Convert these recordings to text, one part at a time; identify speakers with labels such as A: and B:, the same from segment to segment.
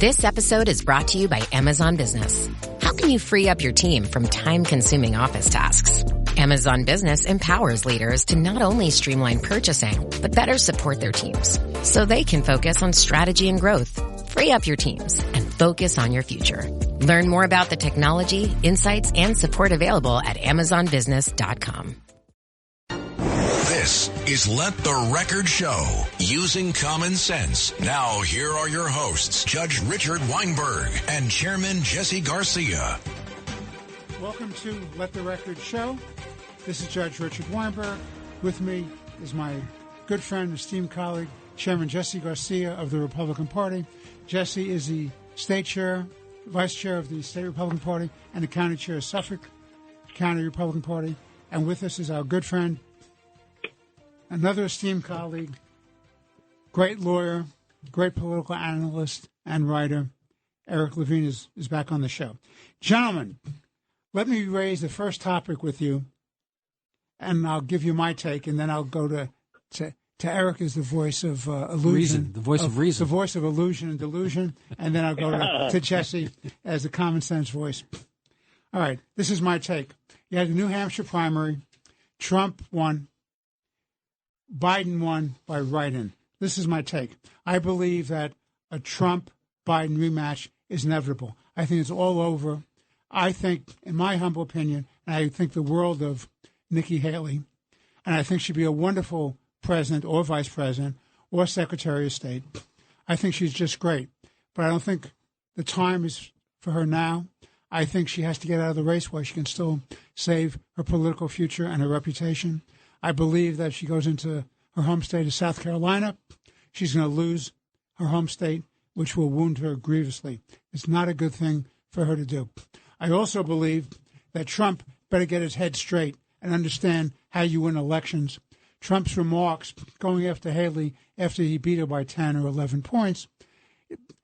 A: This episode is brought to you by Amazon Business. How can you free up your team from time-consuming office tasks? Amazon Business empowers leaders to not only streamline purchasing, but better support their teams so they can focus on strategy and growth. Free up your teams and focus on your future. Learn more about the technology, insights, and support available at amazonbusiness.com.
B: This is Let the Record Show, using common sense. Now, here are your hosts, Judge Richard Weinberg and Chairman Jesse Garcia.
C: Welcome to Let the Record Show. This is Judge Richard Weinberg. With me is my good friend, esteemed colleague, Chairman Jesse Garcia of the Republican Party. Jesse is the state chair, vice chair of the state Republican Party, and the county chair of Suffolk County Republican Party. And with us is our good friend, another esteemed colleague, great lawyer, great political analyst and writer, Eric Levine is back on the show. Gentlemen, let me raise the first topic with you, and I'll give you my take, and then I'll go to Eric as the voice of illusion.
D: Reason, the voice of reason.
C: The voice of illusion and delusion, and then I'll go to Jesse as the common sense voice. All right, this is my take. You had the New Hampshire primary. Trump won. Biden won by write-in. This is my take. I believe that a Trump-Biden rematch is inevitable. I think it's all over. I think, in my humble opinion, and I think the world of Nikki Haley, and I think she'd be a wonderful president or vice president or secretary of state. I think she's just great. But I don't think the time is for her now. I think she has to get out of the race while she can still save her political future and her reputation. I believe that if she goes into her home state of South Carolina, she's going to lose her home state, which will wound her grievously. It's not a good thing for her to do. I also believe that Trump better get his head straight and understand how you win elections. Trump's remarks going after Haley after he beat her by 10 or 11 points,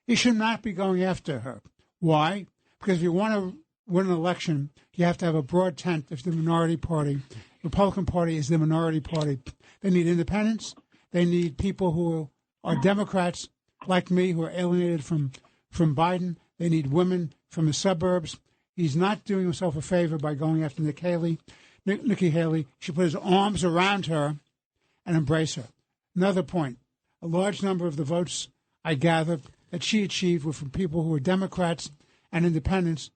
C: he should not be going after her. Why? Because if you want to win an election, you have to have a broad tent if the minority party. Republican Party is the minority party. They need independents. They need people who are Democrats like me who are alienated from Biden. They need women from the suburbs. He's not doing himself a favor by going after Nikki Haley. Should put his arms around her and embrace her. Another point, a large number of the votes I gather that she achieved were from people who were Democrats and independents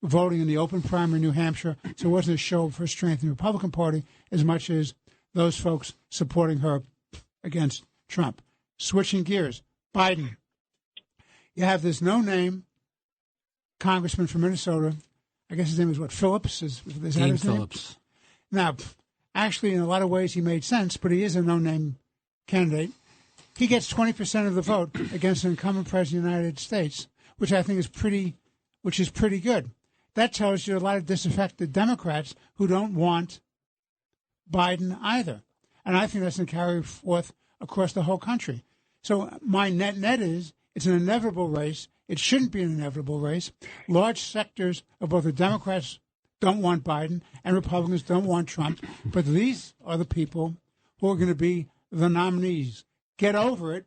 C: voting in the open primary in New Hampshire, so it wasn't a show of her strength in the Republican Party as much as those folks supporting her against Trump. Switching gears, Biden. You have this no-name congressman from Minnesota. I guess his name is what, Phillips? Is that his name?
D: Phillips.
C: Now, actually, in a lot of ways, he made sense, but he is a no-name candidate. He gets 20% of the vote against an incumbent president of the United States, which I think is pretty good. That tells you a lot of disaffected Democrats who don't want Biden either. And I think that's going to carry forth across the whole country. So my net is it's an inevitable race. It shouldn't be an inevitable race. Large sectors of both the Democrats don't want Biden and Republicans don't want Trump. But these are the people who are going to be the nominees. Get over it.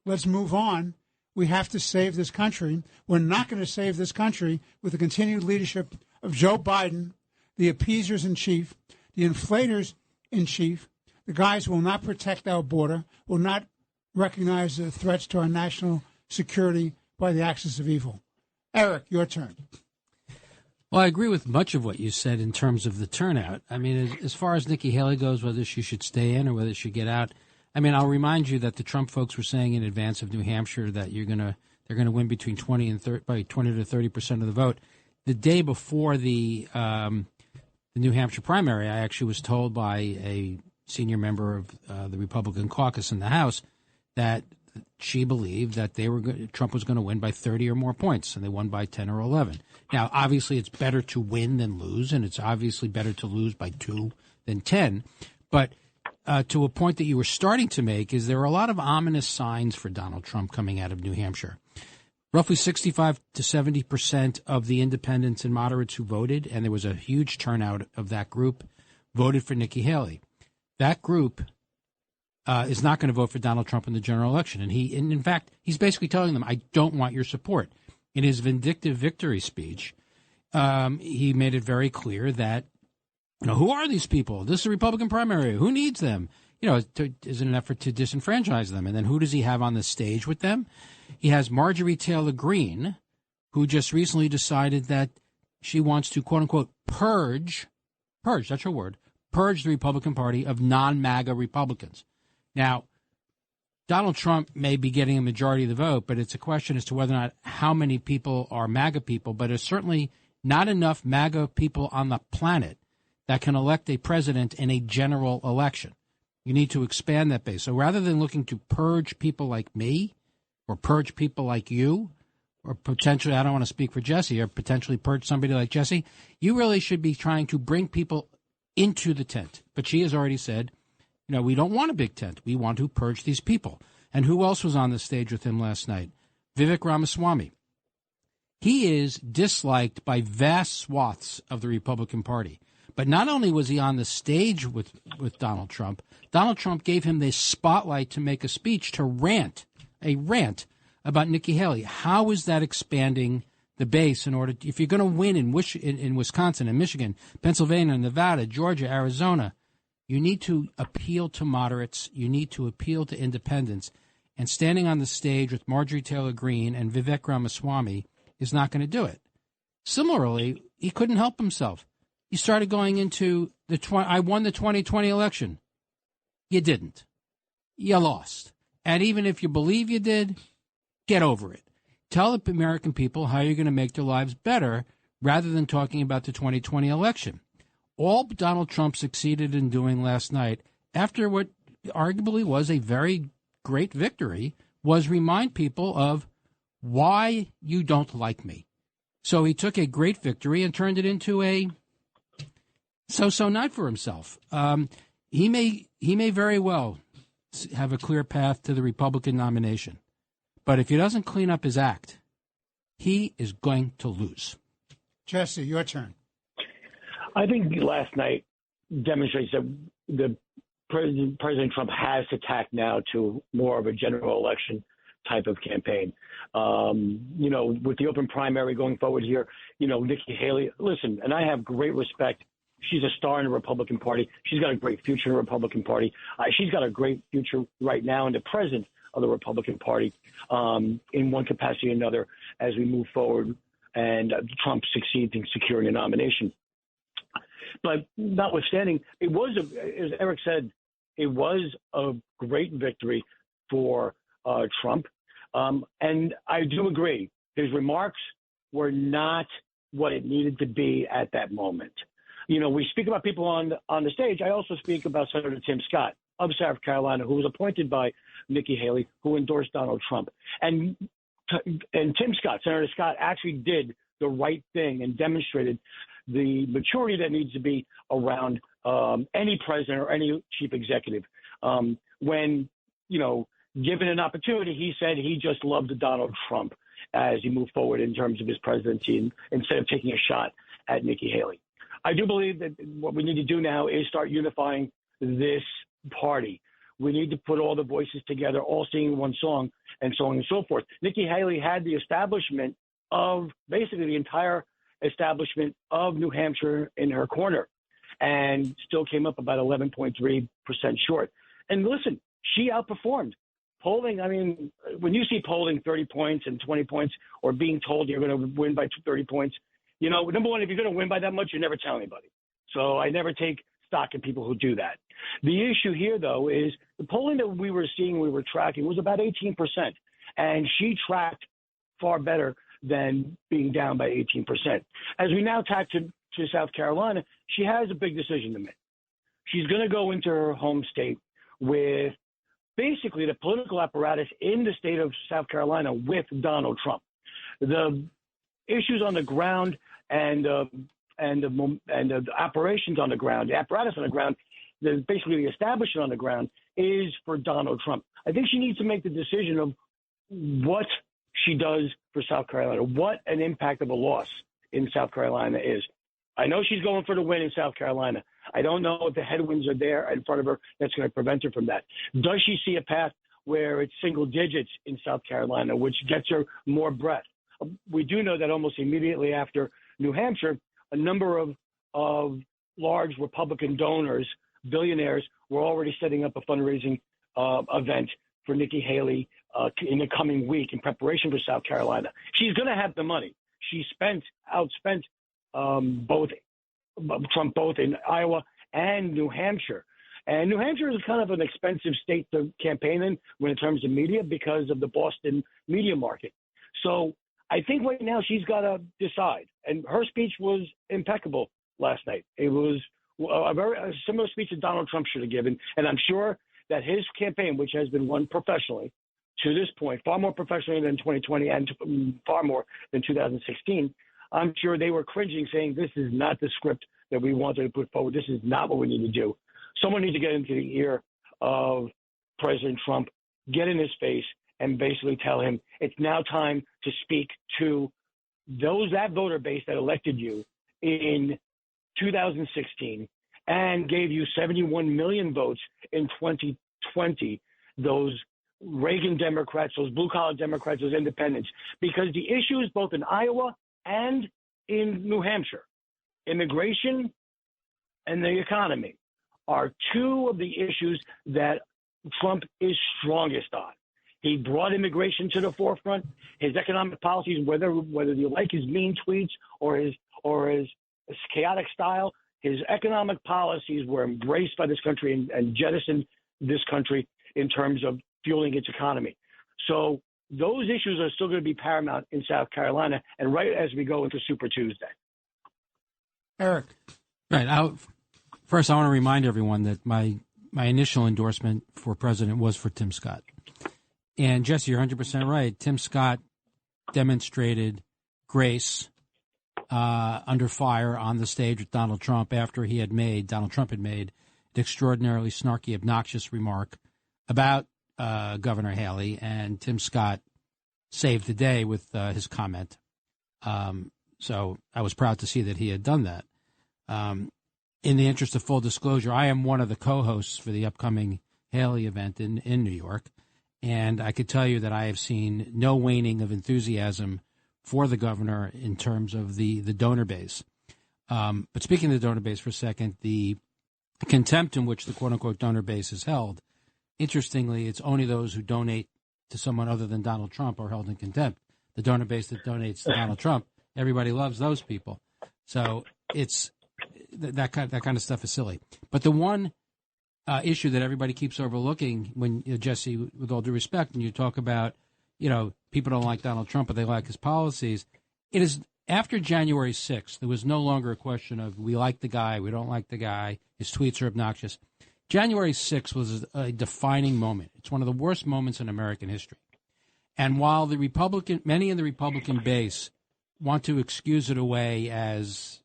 C: Let's move on. We have to save this country. We're not going to save this country with the continued leadership of Joe Biden, the appeasers-in-chief, the inflators-in-chief, the guys who will not protect our border, will not recognize the threats to our national security by the axis of evil. Eric, your turn.
D: Well, I agree with much of what you said in terms of the turnout. I mean, as far as Nikki Haley goes, whether she should stay in or whether she should get out, I mean, I'll remind you that the Trump folks were saying in advance of New Hampshire that they're going to win between 20 to 30% of the vote. The day before the New Hampshire primary, I actually was told by a senior member of the Republican caucus in the House that she believed that Trump was going to win by 30 or more points, and they won by 10 or 11. Now, obviously, it's better to win than lose, and it's obviously better to lose by 2 than 10, but to a point that you were starting to make is there are a lot of ominous signs for Donald Trump coming out of New Hampshire. Roughly 65 to 70% of the independents and moderates who voted, and there was a huge turnout of that group, voted for Nikki Haley. That group is not going to vote for Donald Trump in the general election. And in fact, he's basically telling them, I don't want your support. In his vindictive victory speech, he made it very clear that, who are these people? This is a Republican primary. Who needs them? Is an effort to disenfranchise them. And then who does he have on the stage with them? He has Marjorie Taylor Greene, who just recently decided that she wants to, quote unquote, purge, that's her word, purge the Republican Party of non-MAGA Republicans. Now, Donald Trump may be getting a majority of the vote, but it's a question as to whether or not how many people are MAGA people, but there's certainly not enough MAGA people on the planet that can elect a president in a general election. You need to expand that base. So rather than looking to purge people like me or purge people like you, or potentially, I don't want to speak for Jesse, or potentially purge somebody like Jesse, you really should be trying to bring people into the tent. But she has already said, we don't want a big tent. We want to purge these people. And who else was on the stage with him last night? Vivek Ramaswamy. He is disliked by vast swaths of the Republican Party. But not only was he on the stage with Donald Trump gave him the spotlight to make a speech, to rant about Nikki Haley. How is that expanding the base if you're going to win in Wisconsin and Michigan, Pennsylvania, Nevada, Georgia, Arizona, you need to appeal to moderates. You need to appeal to independents. And standing on the stage with Marjorie Taylor Greene and Vivek Ramaswamy is not going to do it. Similarly, he couldn't help himself. He started going into I won the 2020 election. You didn't. You lost. And even if you believe you did, get over it. Tell the American people how you're going to make their lives better rather than talking about the 2020 election. All Donald Trump succeeded in doing last night, after what arguably was a very great victory, was remind people of why you don't like me. So he took a great victory and turned it into a so-so night for himself. He may very well have a clear path to the Republican nomination. But if he doesn't clean up his act, he is going to lose.
C: Jesse, your turn.
E: I think last night demonstrates that President Trump has to tack now to more of a general election type of campaign. With the open primary going forward here, Nikki Haley, listen, and I have great respect. She's a star in the Republican Party. She's got a great future in the Republican Party. She's got a great future right now in the president of the Republican Party in one capacity or another as we move forward and Trump succeeds in securing a nomination. But notwithstanding, it was, as Eric said, it was a great victory for Trump. And I do agree. His remarks were not what it needed to be at that moment. We speak about people on the stage. I also speak about Senator Tim Scott of South Carolina, who was appointed by Nikki Haley, who endorsed Donald Trump. And Tim Scott, Senator Scott, actually did the right thing and demonstrated the maturity that needs to be around any president or any chief executive. When, given an opportunity, he said he just loved Donald Trump as he moved forward in terms of his presidency instead of taking a shot at Nikki Haley. I do believe that what we need to do now is start unifying this party. We need to put all the voices together, all singing one song, and so on and so forth. Nikki Haley had the establishment of basically the entire establishment of New Hampshire in her corner and still came up about 11.3% short. And listen, she outperformed. Polling, I mean, when you see polling 30 points and 20 points or being told you're going to win by 30 points, number one, if you're going to win by that much, you never tell anybody. So I never take stock in people who do that. The issue here, though, is the polling that we were tracking was about 18%. And she tracked far better than being down by 18%. As we now tack to South Carolina, she has a big decision to make. She's going to go into her home state with basically the political apparatus in the state of South Carolina with Donald Trump. The issues on the ground and the operations on the ground, the apparatus on the ground, basically the establishment on the ground is for Donald Trump. I think she needs to make the decision of what she does for South Carolina, what an impact of a loss in South Carolina is. I know she's going for the win in South Carolina. I don't know if the headwinds are there in front of her that's going to prevent her from that. Does she see a path where it's single digits in South Carolina, which gets her more breadth? We do know that almost immediately after New Hampshire, a number of large Republican donors, billionaires, were already setting up a fundraising event for Nikki Haley in the coming week in preparation for South Carolina. She's going to have the money. She outspent Trump both in Iowa and New Hampshire. And New Hampshire is kind of an expensive state to campaign in terms of media because of the Boston media market. So I think right now she's got to decide. And her speech was impeccable last night. It was a similar speech that Donald Trump should have given. And I'm sure that his campaign, which has been run professionally to this point, far more professionally than 2020 and far more than 2016, I'm sure they were cringing, saying this is not the script that we wanted to put forward. This is not what we need to do. Someone needs to get into the ear of President Trump, get in his face, and basically tell him it's now time to speak to that voter base that elected you in 2016 and gave you 71 million votes in 2020, those Reagan Democrats, those blue-collar Democrats, those independents, because the issues both in Iowa and in New Hampshire, immigration and the economy, are two of the issues that Trump is strongest on. He brought immigration to the forefront. His economic policies, whether you like his mean tweets or his chaotic style, his economic policies were embraced by this country and jettisoned this country in terms of fueling its economy. So those issues are still going to be paramount in South Carolina, and right as we go into Super Tuesday.
C: Eric.
D: Right. First, I want to remind everyone that my initial endorsement for president was for Tim Scott. And, Jesse, you're 100% right. Tim Scott demonstrated grace under fire on the stage with Donald Trump after Donald Trump had made an extraordinarily snarky, obnoxious remark about Governor Haley, and Tim Scott saved the day with his comment. So I was proud to see that he had done that. In the interest of full disclosure, I am one of the co-hosts for the upcoming Haley event in New York, and I could tell you that I have seen no waning of enthusiasm for the governor in terms of the donor base. But speaking of the donor base for a second, the contempt in which the quote-unquote donor base is held, interestingly, it's only those who donate to someone other than Donald Trump are held in contempt. The donor base that donates to Donald Trump, everybody loves those people. So it's that kind of stuff is silly. But the one issue that everybody keeps overlooking when, Jesse, with all due respect, when you talk about, people don't like Donald Trump, but they like his policies, it is after January 6th, there was no longer a question of we like the guy, we don't like the guy, his tweets are obnoxious. January 6th was a defining moment. It's one of the worst moments in American history. And while many in the Republican base want to excuse it away as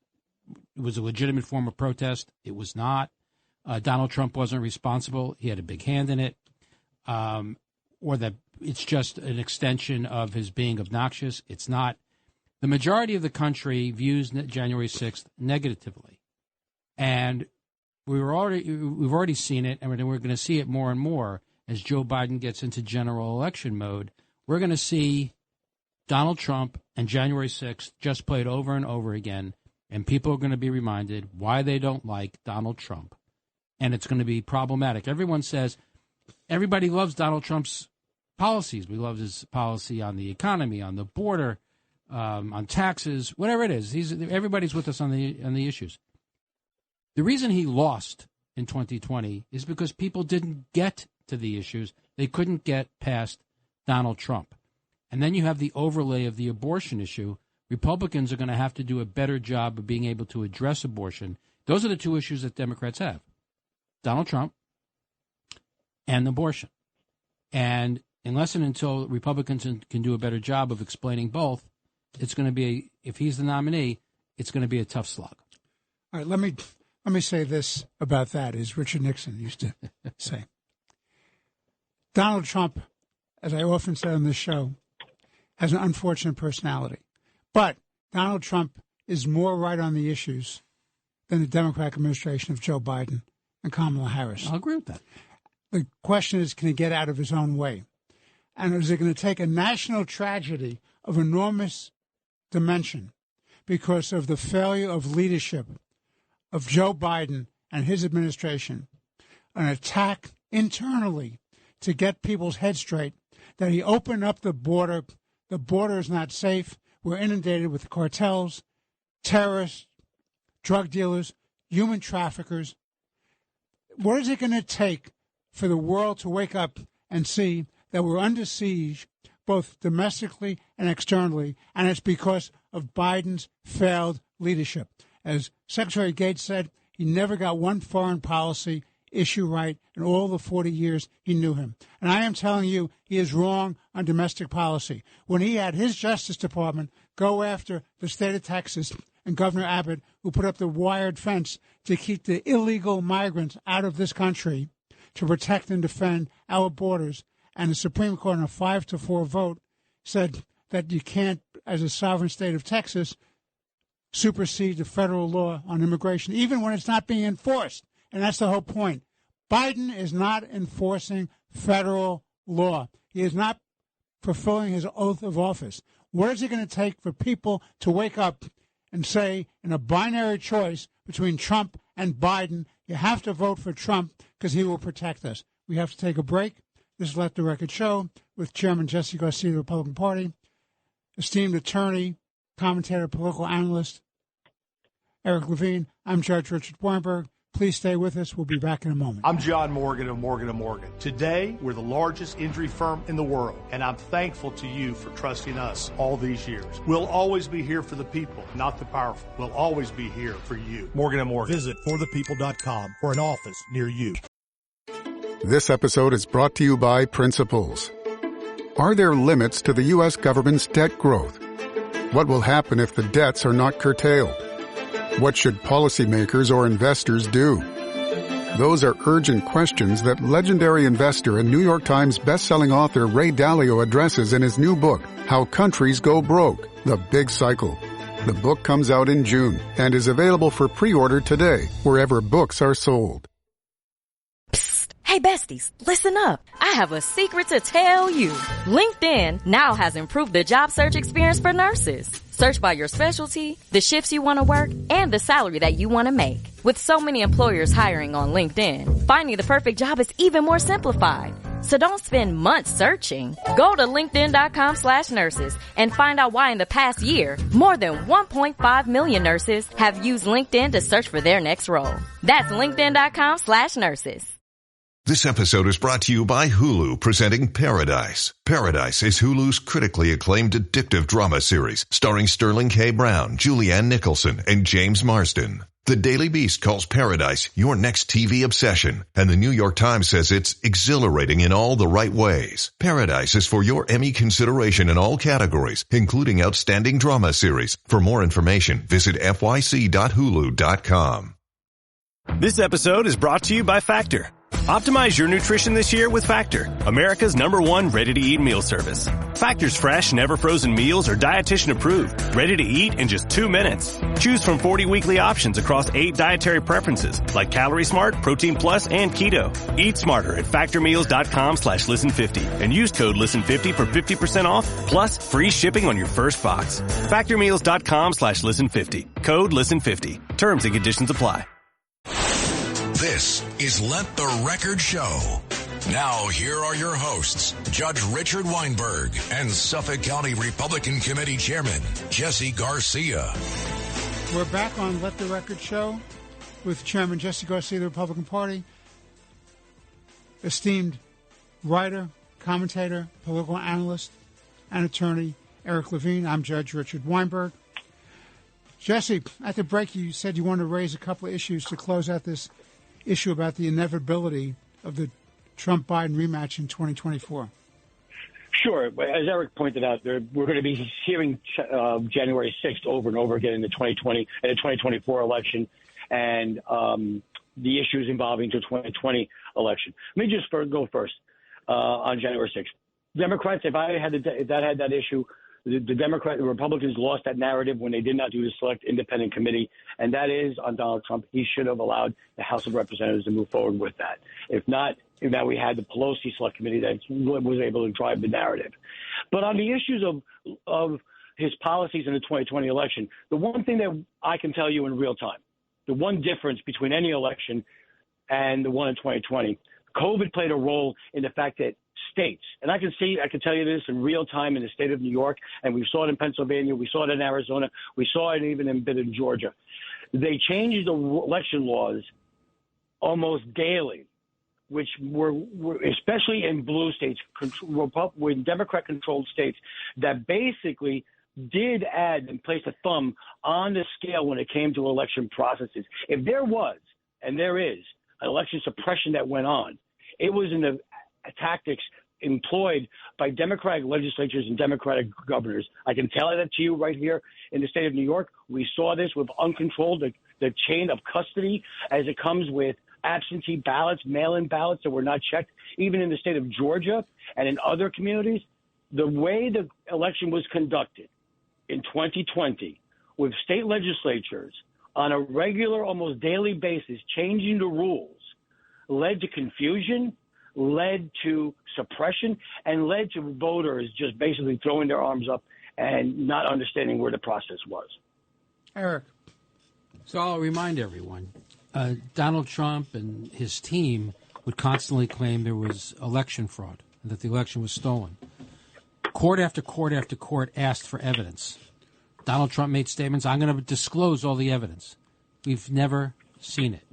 D: it was a legitimate form of protest, it was not. Donald Trump wasn't responsible. He had a big hand in it. Or that it's just an extension of his being obnoxious. It's not. The majority of the country views January 6th negatively. And we've already seen it, and we're going to see it more and more as Joe Biden gets into general election mode. We're going to see Donald Trump and January 6th just played over and over again, and people are going to be reminded why they don't like Donald Trump. And it's going to be problematic. Everyone says everybody loves Donald Trump's policies. We love his policy on the economy, on the border, on taxes, whatever it is. Everybody's with us on the issues. The reason he lost in 2020 is because people didn't get to the issues. They couldn't get past Donald Trump. And then you have the overlay of the abortion issue. Republicans are going to have to do a better job of being able to address abortion. Those are the two issues that Democrats have. Donald Trump and abortion. And unless and until Republicans can do a better job of explaining both, it's going to be, if he's the nominee, it's going to be a tough slog.
C: All right, let me say this about that, as Richard Nixon used to say. Donald Trump, as I often said on this show, has an unfortunate personality. But Donald Trump is more right on the issues than the Democratic administration of Joe Biden and Kamala Harris.
D: I'll agree with that.
C: The question is, can he get out of his own way? And is it going to take a national tragedy of enormous dimension because of the failure of leadership of Joe Biden and his administration, an attack internally to get people's heads straight, that he opened up the border. The border is not safe. We're inundated with cartels, terrorists, drug dealers, human traffickers. What is it going to take for the world to wake up and see that we're under siege, both domestically and externally, and it's because of Biden's failed leadership? As Secretary Gates said, he never got one foreign policy issue right in all the 40 years he knew him. And I am telling you, he is wrong on domestic policy. When he had his Justice Department go after the state of Texas and Governor Abbott, who put up the wired fence to keep the illegal migrants out of this country, to protect and defend our borders, and the Supreme Court in a 5-4 vote said that you can't, as a sovereign state of Texas, supersede the federal law on immigration, even when it's not being enforced. And that's the whole point. Biden is not enforcing federal law. He is not fulfilling his oath of office. What is it going to take for people to wake up and say, in a binary choice between Trump and Biden, you have to vote for Trump because he will protect us? We have to take a break. This is Let the Record Show with Chairman Jesse Garcia of the Republican Party, esteemed attorney, commentator, political analyst, Eric Levine. I'm Judge Richard Weinberg. Please stay with us. We'll be back in a moment.
F: I'm John Morgan of Morgan & Morgan. Today, we're the largest injury firm in the world, and I'm thankful to you for trusting us all these years. We'll always be here for the people, not the powerful. We'll always be here for you. Morgan & Morgan.
G: Visit forthepeople.com for an office near you.
H: This episode is brought to you by Principles. Are there limits to the U.S. government's debt growth? What will happen if the debts are not curtailed? What should policymakers or investors do? Those are urgent questions that legendary investor and New York Times bestselling author Ray Dalio addresses in his new book, How Countries Go Broke: The Big Cycle. The book comes out in June and is available for pre-order today, wherever books are sold.
I: Hey besties, listen up. I have a secret to tell you. LinkedIn now has improved the job search experience for nurses. Search by your specialty, the shifts you want to work, and the salary that you want to make. With so many employers hiring on LinkedIn, finding the perfect job is even more simplified. So don't spend months searching. Go to linkedin.com/nurses and find out why in the past year, more than 1.5 million nurses have used LinkedIn to search for their next role. That's linkedin.com/nurses.
B: This episode is brought to you by Hulu, presenting Paradise. Paradise is Hulu's critically acclaimed addictive drama series, starring Sterling K. Brown, Julianne Nicholson, and James Marsden. The Daily Beast calls Paradise your next TV obsession, and the New York Times says it's exhilarating in all the right ways. Paradise is for your Emmy consideration in all categories, including Outstanding Drama Series. For more information, visit fyc.hulu.com.
J: This episode is brought to you by Factor. Optimize your nutrition this year with Factor, America's #1 ready-to-eat meal service. Factor's fresh, never-frozen meals are dietitian-approved, ready to eat in just 2 minutes. Choose from 40 weekly options across 8 dietary preferences, like Calorie Smart, Protein Plus, and Keto. Eat smarter at factormeals.com/listen50 and use code listen50 for 50% off, plus free shipping on your first box. Factormeals.com/listen50. Code listen50. Terms and conditions apply.
B: This is Let the Record Show. Now, here are your hosts, Judge Richard Weinberg and Suffolk County Republican Committee Chairman Jesse Garcia.
C: We're back on Let the Record Show with Chairman Jesse Garcia of the Republican Party, esteemed writer, commentator, political analyst, and attorney Eric Levine. I'm Judge Richard Weinberg. Jesse, at the break you said you wanted to raise a couple of issues to close out this issue about the inevitability of the Trump-Biden rematch in 2024.
E: Sure. As Eric pointed out, we're going to be hearing January 6th over and over again in the 2024 election, and the issues involving the 2020 election. Let me just go first on January 6th. Democrats, if that had that issue, The Republicans lost that narrative when they did not do the select independent committee, and that is on Donald Trump. He should have allowed the House of Representatives to move forward with that. If not, now we had the Pelosi select committee that was able to drive the narrative. But on the issues of his policies in the 2020 election, the one thing that I can tell you in real time, the one difference between any election and the one in 2020, COVID played a role in the fact that states, and I can tell you this in real time in the state of New York, and we saw it in Pennsylvania, we saw it in Arizona, we saw it even a bit in Georgia. They changed the election laws almost daily, which were especially in blue states, with Democrat-controlled states, that basically did add and place a thumb on the scale when it came to election processes. If there was, and there is, election suppression that went on, it was in the tactics employed by Democratic legislatures and Democratic governors. I can tell that to you right here in the state of New York. We saw this with uncontrolled, the chain of custody as it comes with absentee ballots, mail-in ballots that were not checked, even in the state of Georgia and in other communities. The way the election was conducted in 2020 with state legislatures on a regular, almost daily basis, changing the rules, led to confusion, led to suppression, and led to voters just basically throwing their arms up and not understanding where the process was.
C: Eric.
D: So I'll remind everyone, Donald Trump and his team would constantly claim there was election fraud and that the election was stolen. Court after court after court asked for evidence. Donald Trump made statements, I'm going to disclose all the evidence. We've never seen it.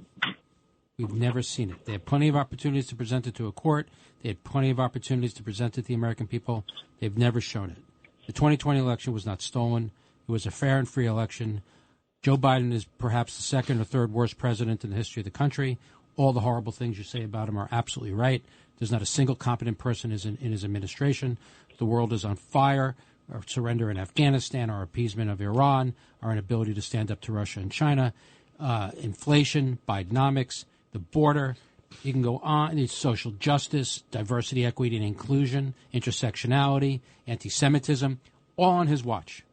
D: We've never seen it. They had plenty of opportunities to present it to a court. They had plenty of opportunities to present it to the American people. They've never shown it. The 2020 election was not stolen. It was a fair and free election. Joe Biden is perhaps the second or third worst president in the history of the country. All the horrible things you say about him are absolutely right. There's not a single competent person in his administration. The world is on fire. Our surrender in Afghanistan, our appeasement of Iran, our inability to stand up to Russia and China, inflation, Bidenomics, the border. You can go on. It's social justice, diversity, equity, and inclusion, intersectionality, anti-Semitism, all on his watch.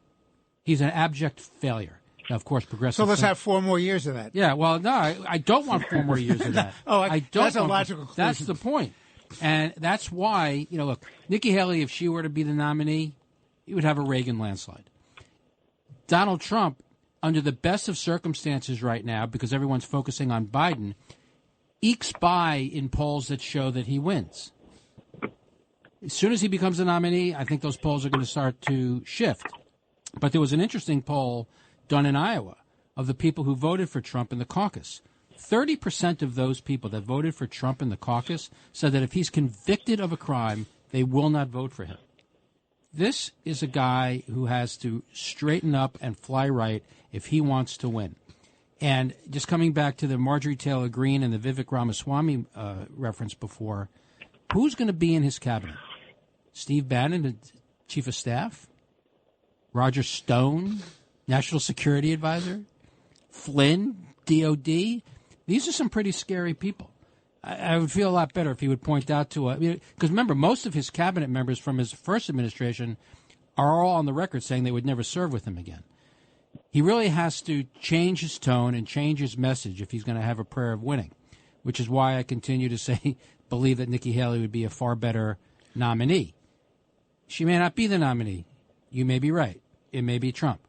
D: He's an abject failure. Now, of course, progressive.
C: So let's have 4 more years of that.
D: Yeah, well, no, I don't want 4 more years of that.
C: I don't. That's a logical conclusion.
D: That's the point. And that's why, look, Nikki Haley, if she were to be the nominee, he would have a Reagan landslide. Donald Trump, under the best of circumstances right now, because everyone's focusing on Biden, ekes by in polls that show that he wins. As soon as he becomes the nominee, I think those polls are going to start to shift. But there was an interesting poll done in Iowa of the people who voted for Trump in the caucus. 30% of those people that voted for Trump in the caucus said that if he's convicted of a crime, they will not vote for him. This is a guy who has to straighten up and fly right if he wants to win. And just coming back to the Marjorie Taylor Greene and the Vivek Ramaswamy reference before, who's going to be in his cabinet? Steve Bannon, the chief of staff? Roger Stone, national security advisor? Flynn, DOD? These are some pretty scary people. I would feel a lot better if he would point out to us. Because remember, most of his cabinet members from his first administration are all on the record saying they would never serve with him again. He really has to change his tone and change his message if he's going to have a prayer of winning, which is why I continue to believe that Nikki Haley would be a far better nominee. She may not be the nominee. You may be right. It may be Trump.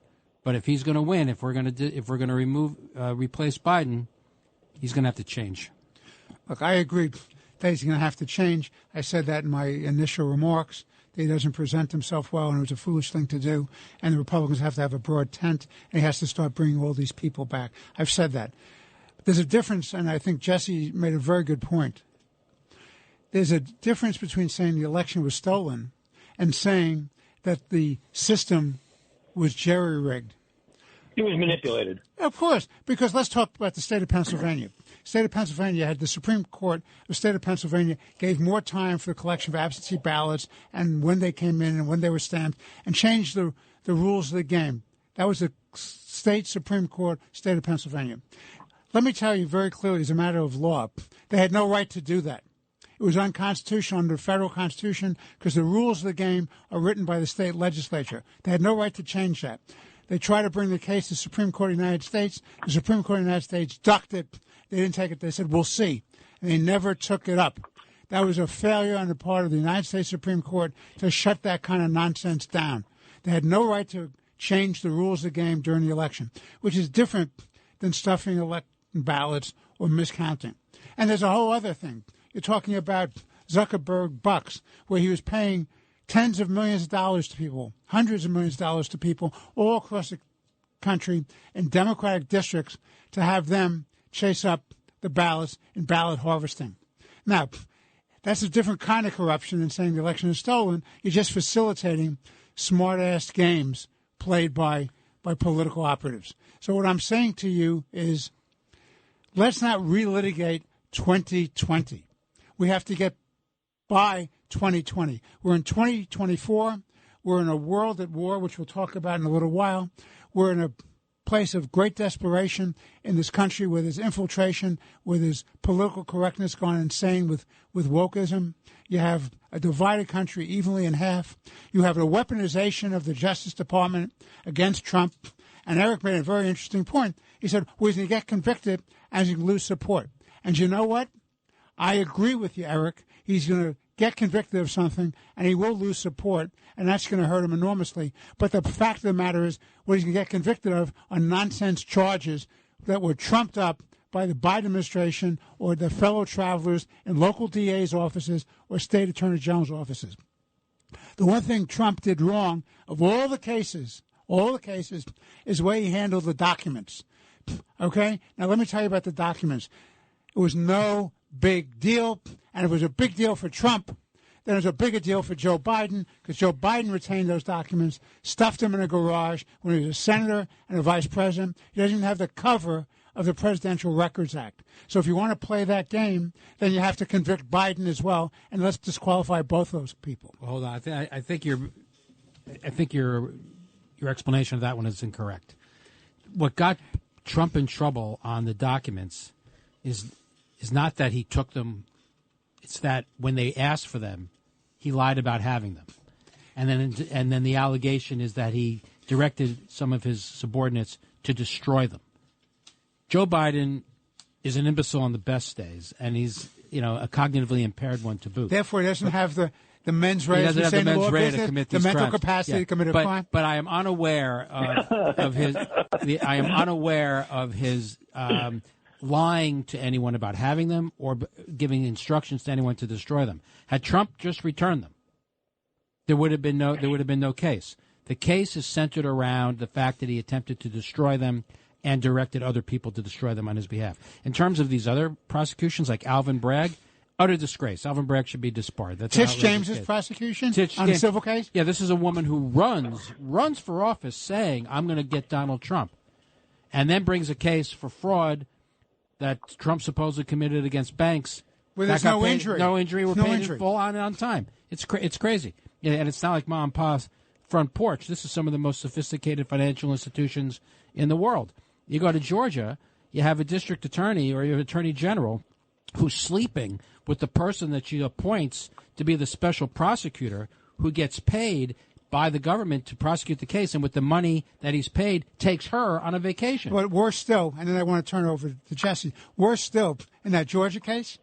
D: But if he's going to win, if we're going to replace Biden, he's going to have to change.
C: Look, I agree that he's going to have to change. I said that in my initial remarks. That he doesn't present himself well, and it was a foolish thing to do. And the Republicans have to have a broad tent, and he has to start bringing all these people back. I've said that. But there's a difference, and I think Jesse made a very good point. There's a difference between saying the election was stolen and saying that the system was jerry-rigged.
E: It was manipulated.
C: Of course, because let's talk about the state of Pennsylvania. State of Pennsylvania had the Supreme Court of the state of Pennsylvania gave more time for the collection of absentee ballots and when they came in and when they were stamped and changed the rules of the game. That was the state Supreme Court, state of Pennsylvania. Let me tell you very clearly, as a matter of law, they had no right to do that. It was unconstitutional under the federal constitution because the rules of the game are written by the state legislature. They had no right to change that. They tried to bring the case to the Supreme Court of the United States. The Supreme Court of the United States ducked it. They didn't take it. They said, we'll see. And they never took it up. That was a failure on the part of the United States Supreme Court to shut that kind of nonsense down. They had no right to change the rules of the game during the election, which is different than stuffing election ballots or miscounting. And there's a whole other thing. You're talking about Zuckerberg bucks, where he was paying tens of millions of dollars to people, hundreds of millions of dollars to people all across the country in Democratic districts to have them chase up the ballots in ballot harvesting. Now, that's a different kind of corruption than saying the election is stolen. You're just facilitating smart-ass games played by political operatives. So what I'm saying to you is let's not relitigate 2020. We have to get by 2020. We're in 2024. We're in a world at war, which we'll talk about in a little while. We're in a place of great desperation in this country where there's infiltration, where there's political correctness gone insane with wokeism. You have a divided country evenly in half. You have a weaponization of the Justice Department against Trump. And Eric made a very interesting point. He said, well, he's going to get convicted and he's going to lose support. And you know what? I agree with you, Eric. He's going to get convicted of something, and he will lose support, and that's going to hurt him enormously. But the fact of the matter is, what he's going to get convicted of are nonsense charges that were trumped up by the Biden administration or the fellow travelers in local DA's offices or state attorney general's offices. The one thing Trump did wrong of all the cases, is the way he handled the documents. Okay? Now, let me tell you about the documents. It was no big deal, and it was a big deal for Trump. Then it was a bigger deal for Joe Biden because Joe Biden retained those documents, stuffed them in a garage when he was a senator and a vice president. He doesn't even have the cover of the Presidential Records Act. So if you want to play that game, then you have to convict Biden as well, and let's disqualify both those people.
D: Well, hold on. I think your explanation of that one is incorrect. What got Trump in trouble on the documents is not that he took them. It's that when they asked for them, he lied about having them. And then the allegation is that he directed some of his subordinates to destroy them. Joe Biden is an imbecile on the best days, and he's a cognitively impaired one to boot.
C: Therefore, he doesn't have the mens rea.
D: He doesn't have the mens rea to commit these
C: the mental
D: crimes.
C: capacity to commit a crime.
D: But I am unaware of his. I am unaware of his lying to anyone about having them or giving instructions to anyone to destroy them. Had Trump just returned them, there would have been no case. The case is centered around the fact that he attempted to destroy them and directed other people to destroy them on his behalf. In terms of these other prosecutions, like Alvin Bragg, utter disgrace. Alvin Bragg should be disbarred. That's
C: Tish James's prosecution on a civil case?
D: Yeah, this is a woman who runs for office saying, I'm going to get Donald Trump, and then brings a case for fraud that Trump supposedly committed against banks.
C: Well, there's no injury.
D: No injury. We're paid in full on time. It's crazy. And it's not like mom and pa's front porch. This is some of the most sophisticated financial institutions in the world. You go to Georgia, you have a district attorney or you have an attorney general who's sleeping with the person that she appoints to be the special prosecutor who gets paid by the government to prosecute the case, and with the money that he's paid, takes her on a vacation.
C: But worse still, and then I want to turn over to Jesse, worse still in that Georgia case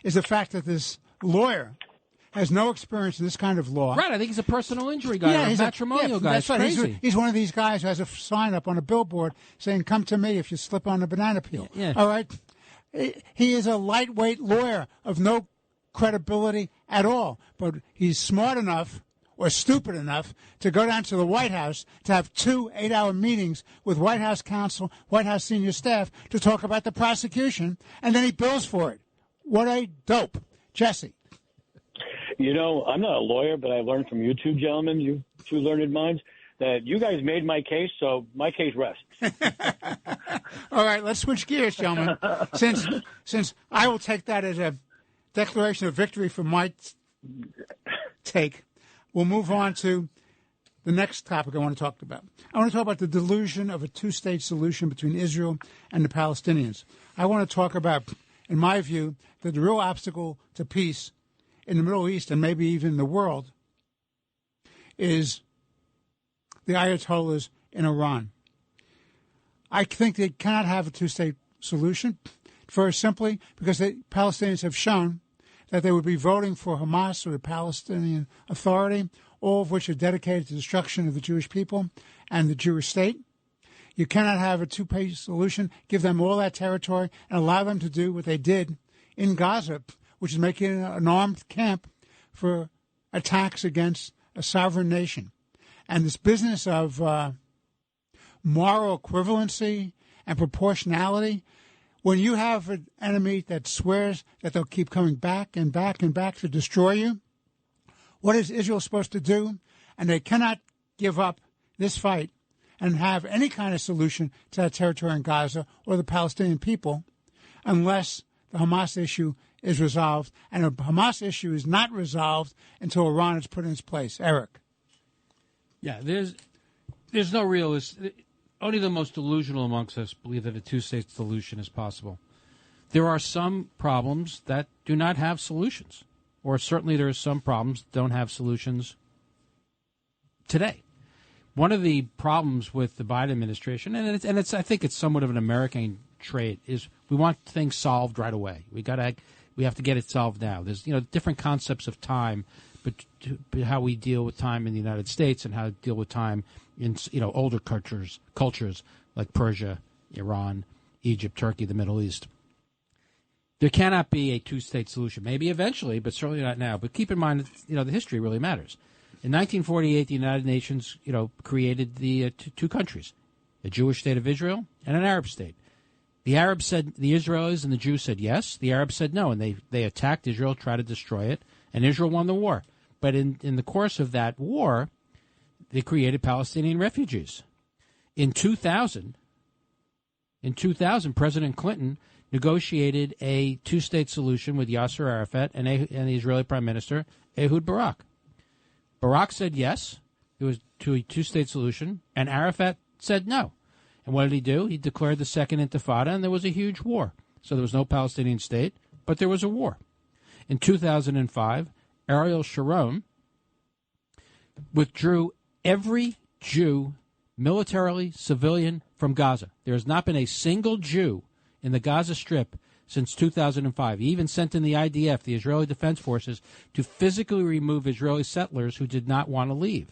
C: is the fact that this lawyer has no experience in this kind of law.
D: Right, I think he's a personal injury guy, or a matrimonial guy.
C: That's right.
D: Crazy.
C: He's one of these guys who has a sign up on a billboard saying, come to me if you slip on a banana peel.
D: Yeah.
C: All right? He is a lightweight lawyer of no credibility at all, but he's smart enough or stupid enough to go down to the White House to have 2 8-hour meetings with White House counsel, White House senior staff to talk about the prosecution, and then he bills for it. What a dope. Jesse.
E: I'm not a lawyer, but I learned from you two gentlemen, you two learned minds, that you guys made my case, so my case rests.
C: All right, let's switch gears, gentlemen. Since I will take that as a declaration of victory for my take, we'll move on to the next topic I want to talk about. I want to talk about the delusion of a two-state solution between Israel and the Palestinians. I want to talk about, in my view, that the real obstacle to peace in the Middle East and maybe even the world is the Ayatollahs in Iran. I think they cannot have a two-state solution, very simply because the Palestinians have shown that they would be voting for Hamas or the Palestinian Authority, all of which are dedicated to the destruction of the Jewish people and the Jewish state. You cannot have a two-state solution, give them all that territory, and allow them to do what they did in Gaza, which is making an armed camp for attacks against a sovereign nation. And this business of moral equivalency and proportionality, when you have an enemy that swears that they'll keep coming back and back and back to destroy you, what is Israel supposed to do? And they cannot give up this fight and have any kind of solution to that territory in Gaza or the Palestinian people unless the Hamas issue is resolved. And the Hamas issue is not resolved until Iran is put in its place. Eric.
D: Yeah, there's no only the most delusional amongst us believe that a two-state solution is possible. There are some problems that do not have solutions, or certainly there are some problems that don't have solutions today. One of the problems with the Biden administration, and it's I think it's somewhat of an American trait, is we want things solved right away. We have to get it solved now. There's different concepts of time, but how we deal with time in the United States and how to deal with time in older cultures like Persia, Iran, Egypt, Turkey, the Middle East. There cannot be a two-state solution. Maybe eventually, but certainly not now. But keep in mind, the history really matters. In 1948, the United Nations, created the two countries, a Jewish state of Israel and an Arab state. The Arabs said, the Israelis and the Jews said yes. The Arabs said no, and they attacked Israel, tried to destroy it, and Israel won the war. But in the course of that war, they created Palestinian refugees. In 2000, President Clinton negotiated a two-state solution with Yasser Arafat and the Israeli Prime Minister Ehud Barak. Barak said yes, it was to a two-state solution, and Arafat said no. And what did he do? He declared the Second Intifada, and there was a huge war. So there was no Palestinian state, but there was a war. In 2005, Ariel Sharon withdrew every Jew, militarily, civilian, from Gaza. There has not been a single Jew in the Gaza Strip since 2005. He even sent in the IDF, the Israeli Defense Forces, to physically remove Israeli settlers who did not want to leave.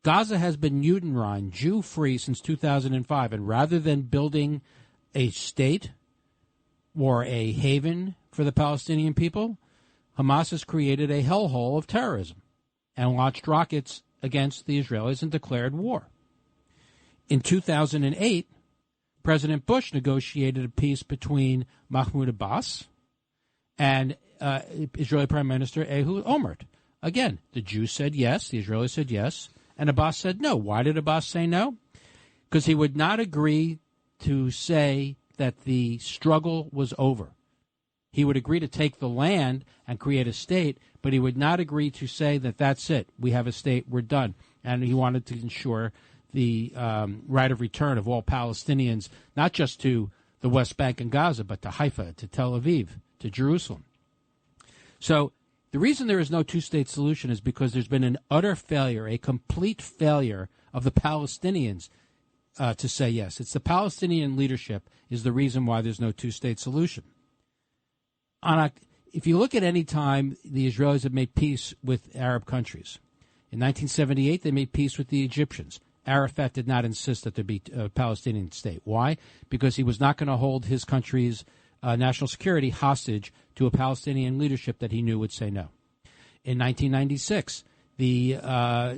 D: Gaza has been Judenrein, Jew-free, since 2005, and rather than building a state or a haven for the Palestinian people, Hamas has created a hellhole of terrorism and launched rockets against the Israelis and declared war. In 2008, President Bush negotiated a peace between Mahmoud Abbas and Israeli Prime Minister Ehud Olmert. Again, the Jews said yes, the Israelis said yes, and Abbas said no. Why did Abbas say no? Because he would not agree to say that the struggle was over. He would agree to take the land and create a state, but he would not agree to say that that's it. We have a state, we're done. And he wanted to ensure the right of return of all Palestinians, not just to the West Bank and Gaza, but to Haifa, to Tel Aviv, to Jerusalem. So the reason there is no two-state solution is because there's been an utter failure, a complete failure of the Palestinians to say yes. It's the Palestinian leadership is the reason why there's no two-state solution. If you look at any time the Israelis have made peace with Arab countries, in 1978 they made peace with the Egyptians. Arafat did not insist that there be a Palestinian state. Why? Because he was not going to hold his country's national security hostage to a Palestinian leadership that he knew would say no. In 1996, the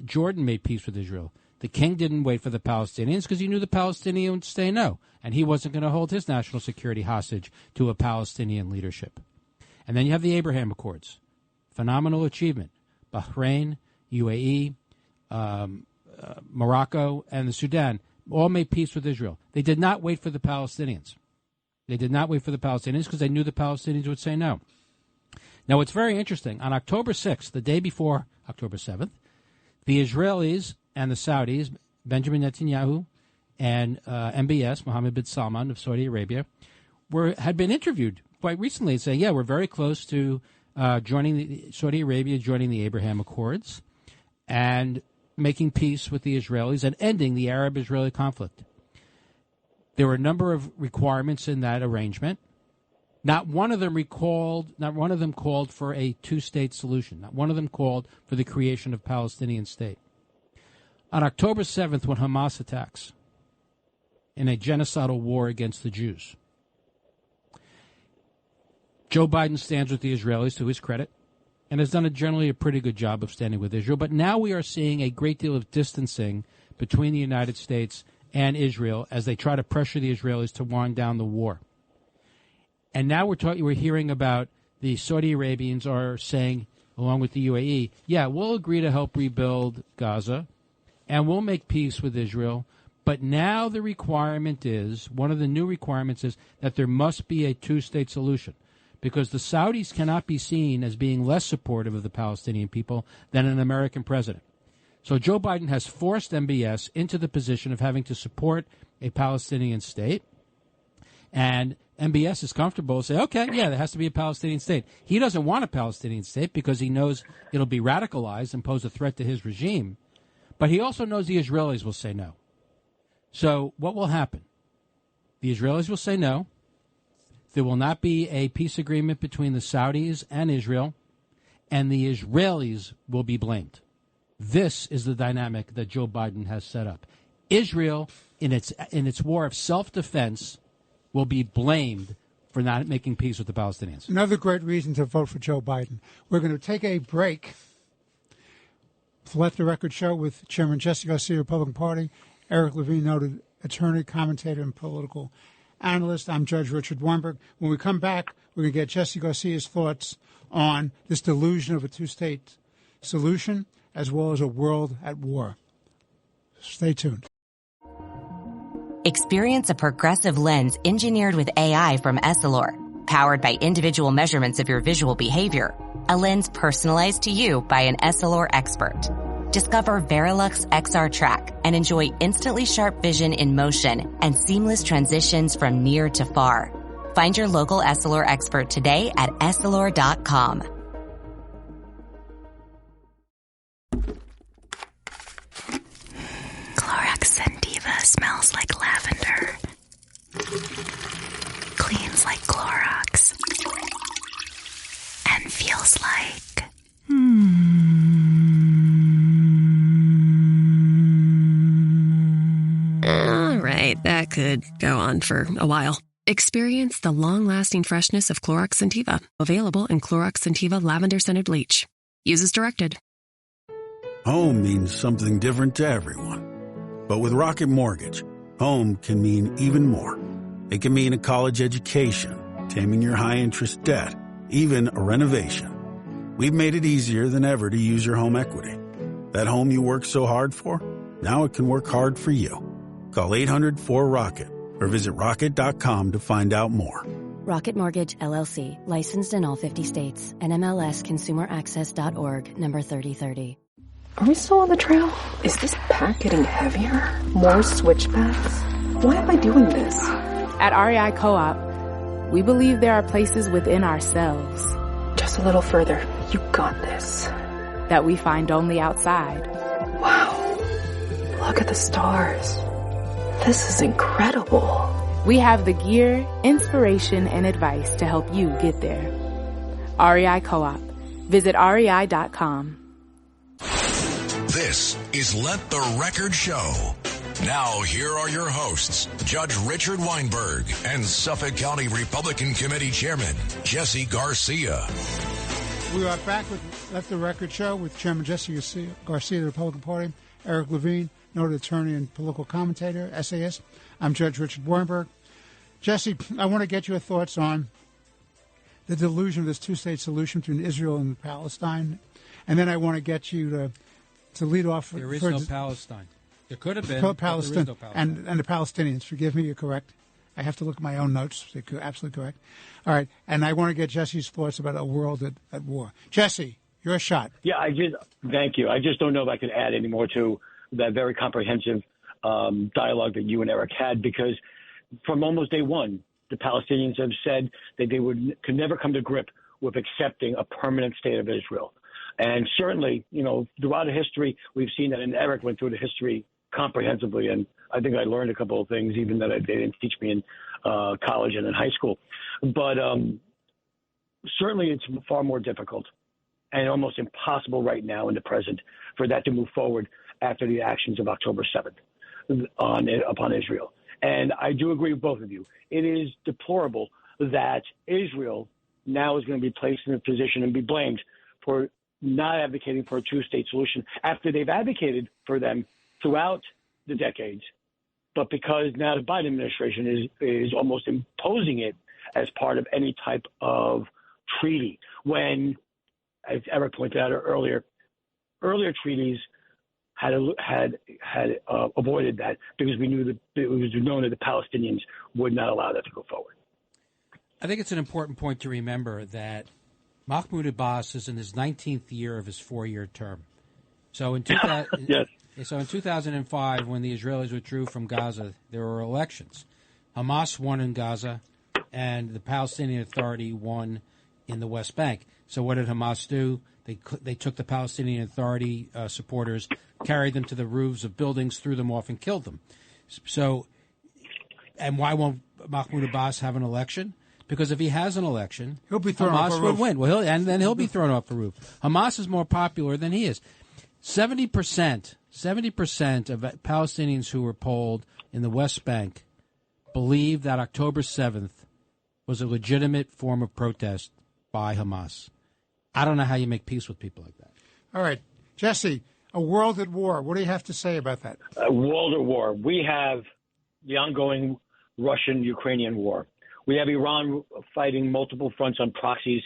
D: Jordan made peace with Israel. The king didn't wait for the Palestinians because he knew the Palestinians would say no, and he wasn't going to hold his national security hostage to a Palestinian leadership. And then you have the Abraham Accords. Phenomenal achievement. Bahrain, UAE, Morocco, and the Sudan all made peace with Israel. They did not wait for the Palestinians. They did not wait for the Palestinians because they knew the Palestinians would say no. Now, it's very interesting. On October 6th, the day before October 7th, the Israelis and the Saudis, Benjamin Netanyahu and MBS, Mohammed bin Salman of Saudi Arabia, had been interviewed quite recently and saying, yeah, we're very close to Saudi Arabia joining the Abraham Accords and making peace with the Israelis and ending the Arab-Israeli conflict. There were a number of requirements in that arrangement. Not one of them called for a two-state solution. Not one of them called for the creation of a Palestinian state. On October 7th, when Hamas attacks in a genocidal war against the Jews, Joe Biden stands with the Israelis, to his credit, and has done generally a pretty good job of standing with Israel. But now we are seeing a great deal of distancing between the United States and Israel as they try to pressure the Israelis to wind down the war. And now we're hearing about the Saudi Arabians are saying, along with the UAE, yeah, we'll agree to help rebuild Gaza, and we'll make peace with Israel. But now the requirement is, one of the new requirements is that there must be a two-state solution, because the Saudis cannot be seen as being less supportive of the Palestinian people than an American president. So Joe Biden has forced MBS into the position of having to support a Palestinian state, and MBS is comfortable to say, okay, yeah, there has to be a Palestinian state. He doesn't want a Palestinian state because he knows it'll be radicalized and pose a threat to his regime. But he also knows the Israelis will say no. So what will happen? The Israelis will say no. There will not be a peace agreement between the Saudis and Israel, and the Israelis will be blamed. This is the dynamic that Joe Biden has set up. Israel, in its war of self-defense, will be blamed for not making peace with the Palestinians.
C: Another great reason to vote for Joe Biden. We're going to take a break to Let the Record Show with Chairman Jesse Garcia, Republican Party, Eric Levine, noted attorney, commentator, and political analyst. I'm Judge Richard Weinberg. When we come back, we're going to get Jesse Garcia's thoughts on this delusion of a two-state solution as well as a world at war. Stay tuned.
K: Experience a progressive lens engineered with AI from Essilor, powered by individual measurements of your visual behavior. A lens personalized to you by an Essilor expert. Discover Verilux XR Track and enjoy instantly sharp vision in motion and seamless transitions from near to far. Find your local Essilor expert today at Essilor.com.
L: Clorox Sentiva smells like lavender. Cleans like Clorox. And feels like...
M: All right, that could go on for a while. Experience the long-lasting freshness of Clorox Sentiva. Available in Clorox Sentiva Lavender Scented Bleach. Use as directed.
N: Home means something different to everyone. But with Rocket Mortgage, home can mean even more. It can mean a college education, taming your high-interest debt, even a renovation. We've made it easier than ever to use your home equity. That home you worked so hard for, now it can work hard for you. Call 800-4ROCKET or visit rocket.com to find out more.
O: Rocket Mortgage, LLC, licensed in all 50 states. NMLSconsumeraccess.org, number 3030.
P: Are we still on the trail? Is this pack getting heavier? More switchbacks? Why am I doing this?
Q: At REI Co-op, we believe there are places within ourselves.
P: Just a little further. You got this.
Q: That we find only outside.
P: Wow. Look at the stars. This is incredible.
Q: We have the gear, inspiration, and advice to help you get there. REI Co-op. Visit rei.com.
R: This is Let the Record Show. Now, here are your hosts, Judge Richard Weinberg and Suffolk County Republican Committee Chairman Jesse Garcia.
C: We are back with Let the Record Show with Chairman Jesse Garcia of the Republican Party, Eric Levine, noted attorney and political commentator, essayist. I'm Judge Richard Weinberg. Jesse, I want to get your thoughts on the delusion of this two-state solution between Israel and Palestine, and then I want to get you to lead off.
D: There is no Palestine. There could have been,
C: Palestine,
D: but there is no Palestine.
C: And the Palestinians. Forgive me, you're correct. I have to look at my own notes. You're absolutely correct. All right, and I want to get Jesse's thoughts about a world at war. Jesse, your shot.
E: Yeah, thank you. I just don't know if I can add any more to that very comprehensive dialogue that you and Eric had, because from almost day one, the Palestinians have said that they could never come to grip with accepting a permanent state of Israel. And certainly, throughout history, we've seen that, and Eric went through the history comprehensively, and I think I learned a couple of things even that they didn't teach me in college and in high school. But certainly it's far more difficult and almost impossible right now in the present for that to move forward after the actions of October 7th upon Israel. And I do agree with both of you. It is deplorable that Israel now is going to be placed in a position and be blamed for not advocating for a two-state solution after they've advocated for them throughout the decades. But because now the Biden administration is almost imposing it as part of any type of treaty, when, as Eric pointed out earlier treaties had avoided that because we knew that it was known that the Palestinians would not allow that to go forward.
D: I think it's an important point to remember that Mahmoud Abbas is in his 19th year of his 4-year term. So in 2005, when the Israelis withdrew from Gaza, there were elections. Hamas won in Gaza, and the Palestinian Authority won in the West Bank. So what did Hamas do? They took the Palestinian Authority supporters, carried them to the roofs of buildings, threw them off, and killed them. So, and why won't Mahmoud Abbas have an election? Because if he has an election,
C: he'll be thrown off a
D: Hamas
C: roof.
D: would win. Well, and then he'll be thrown off the roof. Hamas is more popular than he is. 70% of Palestinians who were polled in the West Bank believe that October 7th was a legitimate form of protest by Hamas. I don't know how you make peace with people like that.
C: All right. Jesse, a world at war. What do you have to say about that?
E: A world at war. We have the ongoing Russian-Ukrainian war. We have Iran fighting multiple fronts on proxies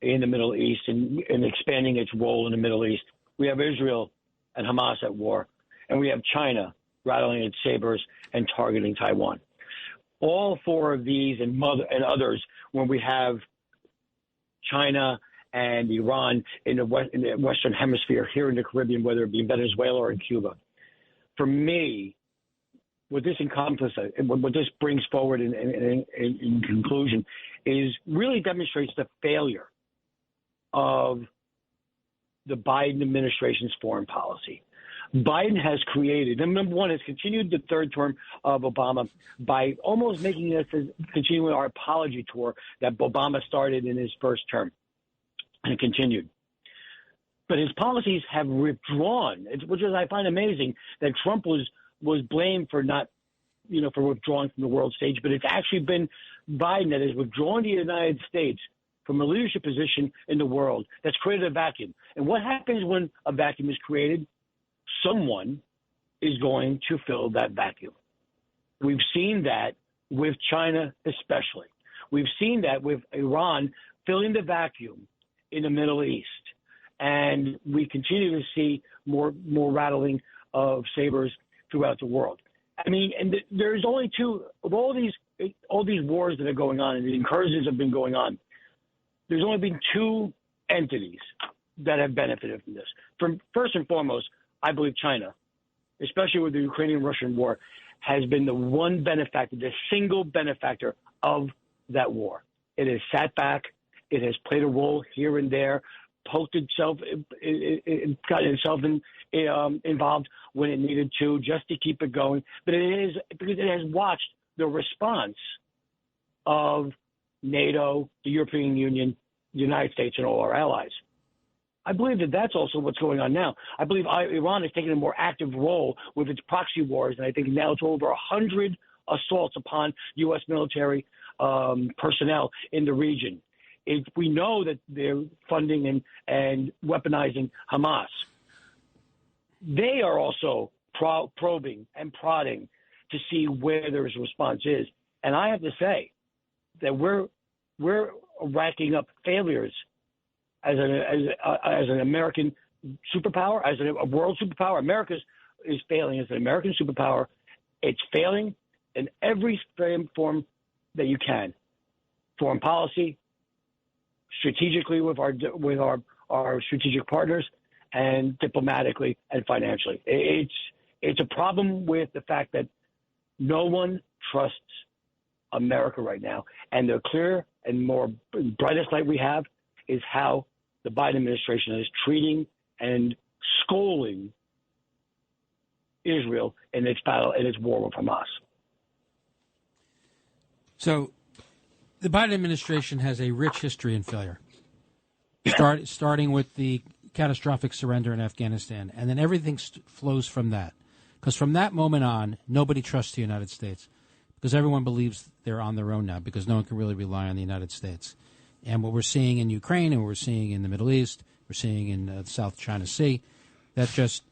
E: in the Middle East and expanding its role in the Middle East. We have Israel and Hamas at war. And we have China rattling its sabers and targeting Taiwan. All four of these and others, when we have China and Iran in the Western Hemisphere, here in the Caribbean, whether it be in Venezuela or in Cuba. For me, what this encompasses, what this brings forward in conclusion, is really demonstrates the failure of the Biden administration's foreign policy. Biden has created, and number one, has continued the third term of Obama by almost making this continuing our apology tour that Obama started in his first term and continued. But his policies have withdrawn, which is, I find amazing that Trump was blamed for not, for withdrawing from the world stage, but it's actually been Biden that has withdrawn the United States from a leadership position in the world that's created a vacuum. And what happens when a vacuum is created? Someone is going to fill that vacuum. We've seen that with China especially. We've seen that with Iran filling the vacuum in the Middle East. And we continue to see more rattling of sabers throughout the world. I mean, and there's only two of all these wars that are going on, and the incursions have been going on. There's only been two entities that have benefited from this. First and foremost, I believe China, especially with the Ukrainian-Russian war, has been the one benefactor, the single benefactor of that war. It has sat back. It has played a role here and there, poked itself, got itself involved when it needed to, just to keep it going. But it is because it has watched the response of NATO, the European Union, the United States, and all our allies. I believe that that's also what's going on now. I believe Iran has taken a more active role with its proxy wars, and I think now it's over 100 assaults upon U.S. military personnel in the region. We know that they're funding and weaponizing Hamas. They are also probing and prodding to see where their response is. And I have to say that we're racking up failures as an American superpower, as a world superpower. America is failing as an American superpower. It's failing in every form that you can. Foreign policy, strategically with our strategic partners, and diplomatically and financially. It's a problem with the fact that no one trusts America right now. And the clear and more brightest light we have is how the Biden administration is treating and scolding Israel in its battle, in its war with Hamas.
D: So the Biden administration has a rich history in failure, starting with the catastrophic surrender in Afghanistan, and then everything flows from that. Because from that moment on, nobody trusts the United States, because everyone believes they're on their own now, because no one can really rely on the United States. And what we're seeing in Ukraine and what we're seeing in the Middle East, we're seeing in the South China Sea, that just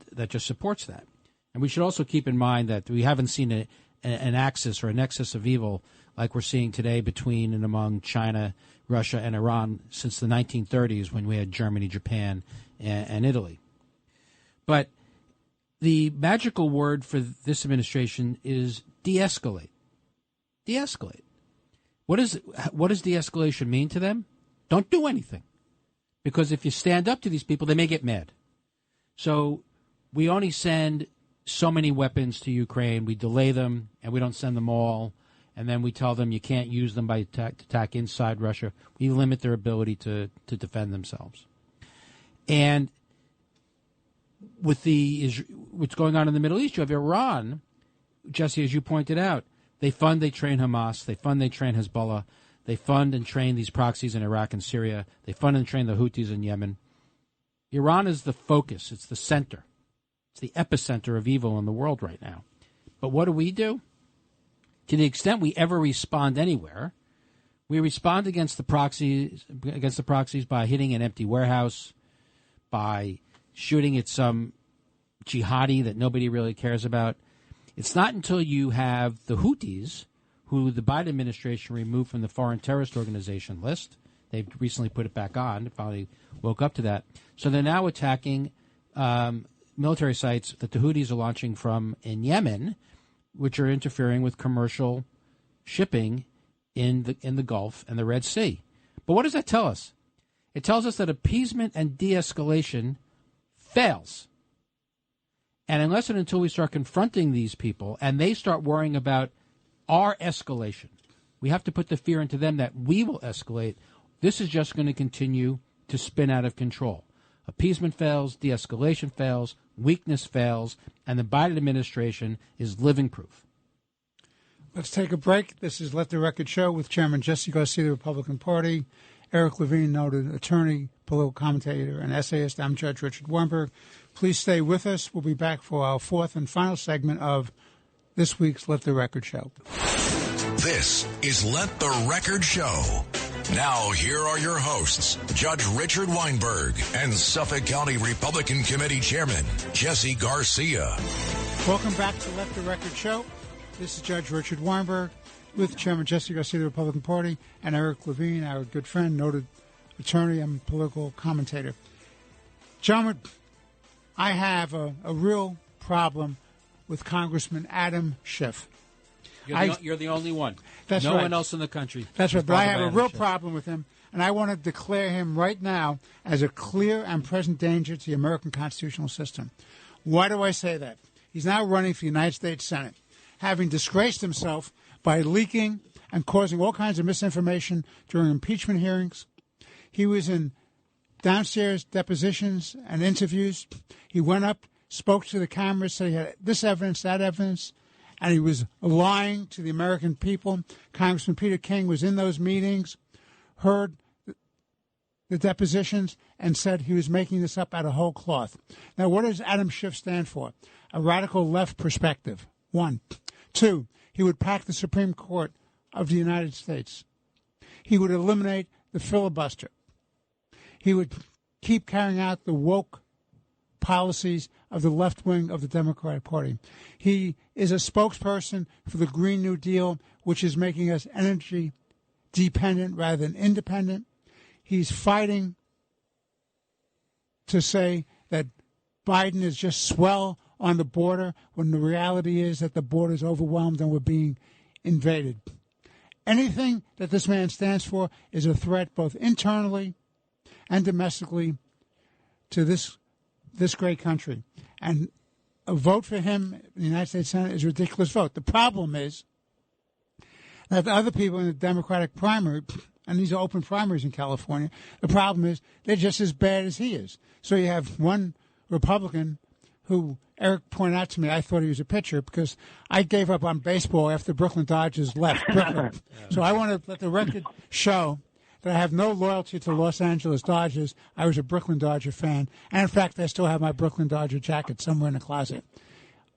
D: supports that. And we should also keep in mind that we haven't seen an axis or a nexus of evil like we're seeing today between and among China, Russia, and Iran since the 1930s when we had Germany, Japan, and Italy. But the magical word for this administration is de-escalate. De-escalate. What does de-escalation mean to them? Don't do anything. Because if you stand up to these people, they may get mad. So we only send so many weapons to Ukraine. We delay them, and we don't send them all. And then we tell them you can't use them by attack inside Russia. We limit their ability to defend themselves. And with what's going on in the Middle East, you have Iran, Jesse, as you pointed out. They train Hamas. They train Hezbollah. They fund and train these proxies in Iraq and Syria. They fund and train the Houthis in Yemen. Iran is the focus. It's the center. It's the epicenter of evil in the world right now. But what do? To the extent we ever respond anywhere, we respond against the proxies by hitting an empty warehouse, by shooting at some jihadi that nobody really cares about. It's not until you have the Houthis, who the Biden administration removed from the foreign terrorist organization list. They've recently put it back on. Finally woke up to that. So they're now attacking military sites that the Houthis are launching from in Yemen, which are interfering with commercial shipping in the Gulf and the Red Sea. But what does that tell us? It tells us that appeasement and de-escalation fails. And unless and until we start confronting these people and they start worrying about our escalation, we have to put the fear into them that we will escalate. This is just going to continue to spin out of control. Appeasement fails, de-escalation fails, weakness fails, and the Biden administration is living proof.
C: Let's take a break. This is Let the Record Show with Chairman Jesse Garcia, the Republican Party, Eric Levine, noted attorney, political commentator, and essayist. I'm Judge Richard Weinberg. Please stay with us. We'll be back for our fourth and final segment of this week's Let the Record Show.
R: This is Let the Record Show. Now, here are your hosts, Judge Richard Weinberg and Suffolk County Republican Committee Chairman Jesse Garcia.
C: Welcome back to Let the Record Show. This is Judge Richard Weinberg with Chairman Jesse Garcia, the Republican Party, and Eric Levine, our good friend, noted attorney and political commentator. Gentlemen, I have a real problem with Congressman Adam Schiff.
D: You're the only one.
C: That's
D: no
C: right.
D: one else in the country.
C: That's right. But I have a real problem with him, and I want to declare him right now as a clear and present danger to the American constitutional system. Why do I say that? He's now running for the United States Senate, having disgraced himself by leaking and causing all kinds of misinformation during impeachment hearings. He was in downstairs depositions and interviews. He went up, spoke to the cameras, said he had this evidence, that evidence, and he was lying to the American people. Congressman Peter King was in those meetings, heard the depositions, and said he was making this up out of whole cloth. Now, what does Adam Schiff stand for? A radical left perspective, one. Two, he would pack the Supreme Court of the United States. He would eliminate the filibuster. He would keep carrying out the woke policies of the left wing of the Democratic Party. He is a spokesperson for the Green New Deal, which is making us energy dependent rather than independent. He's fighting to say that Biden is just swell on the border when the reality is that the border is overwhelmed and we're being invaded. Anything that this man stands for is a threat both internally and domestically to this great country. And a vote for him in the United States Senate is a ridiculous vote. The problem is that the other people in the Democratic primary, and these are open primaries in California. The problem is they're just as bad as he is. So you have one Republican who Eric pointed out to me, I thought he was a pitcher because I gave up on baseball after Brooklyn Dodgers left Brooklyn. So I want to let the record show that I have no loyalty to the Los Angeles Dodgers. I was a Brooklyn Dodger fan. And, in fact, I still have my Brooklyn Dodger jacket somewhere in the closet.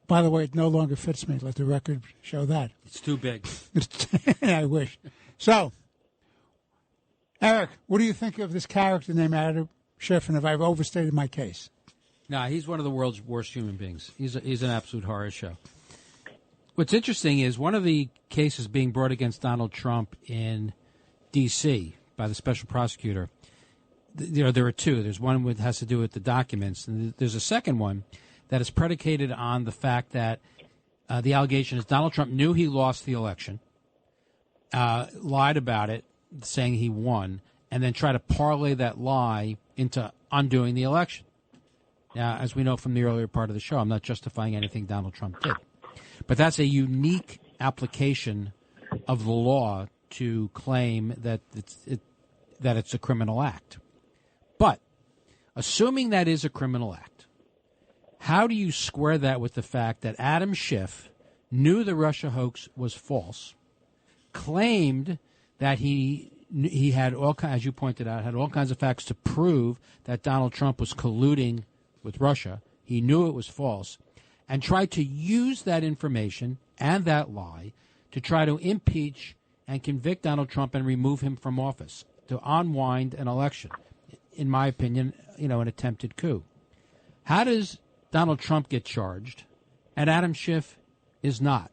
C: By the way, it no longer fits me. Let the record show that.
D: It's too big.
C: I wish. So, Eric, what do you think of this character named Adam Schiff, and if I've overstated my case?
D: No, he's one of the world's worst human beings. He's an absolute horror show. What's interesting is one of the cases being brought against Donald Trump in D.C. by the special prosecutor. There are two. There's one that has to do with the documents, and there's a second one that is predicated on the fact that the allegation is Donald Trump knew he lost the election, lied about it, saying he won, and then tried to parlay that lie into undoing the election. Now, as we know from the earlier part of the show, I'm not justifying anything Donald Trump did. But that's a unique application of the law to claim that it's a criminal act. But assuming that is a criminal act, how do you square that with the fact that Adam Schiff knew the Russia hoax was false, claimed that he had all, as you pointed out, had all kinds of facts to prove that Donald Trump was colluding with Russia. He knew it was false, and tried to use that information and that lie to try to impeach and convict Donald Trump and remove him from office, to unwind an election. In my opinion, an attempted coup. How does Donald Trump get charged and Adam Schiff is not?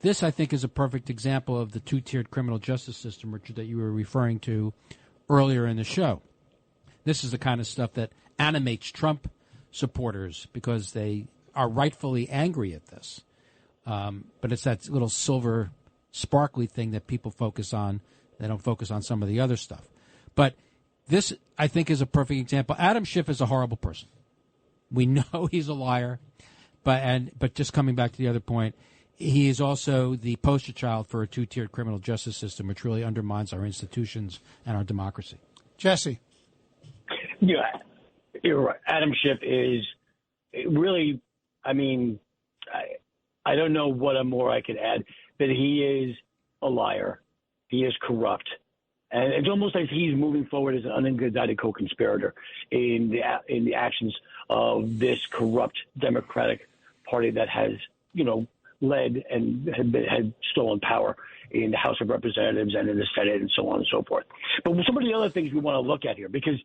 D: This, I think, is a perfect example of the two-tiered criminal justice system, Richard, that you were referring to earlier in the show. This is the kind of stuff that animates Trump supporters because they are rightfully angry at this. But it's that little silver sparkly thing that people focus on. They don't focus on some of the other stuff. But this, I think, is a perfect example. Adam Schiff is a horrible person. We know he's a liar. But just coming back to the other point, he is also the poster child for a two-tiered criminal justice system, which really undermines our institutions and our democracy.
C: Jesse.
E: Yeah, you're right. Adam Schiff is really, I don't know what more I could add, but he is a liar. He is corrupt. And it's almost like he's moving forward as an unindicted co-conspirator in the actions of this corrupt Democratic Party that has, led and had stolen power in the House of Representatives and in the Senate and so on and so forth. But some of the other things we want to look at here, because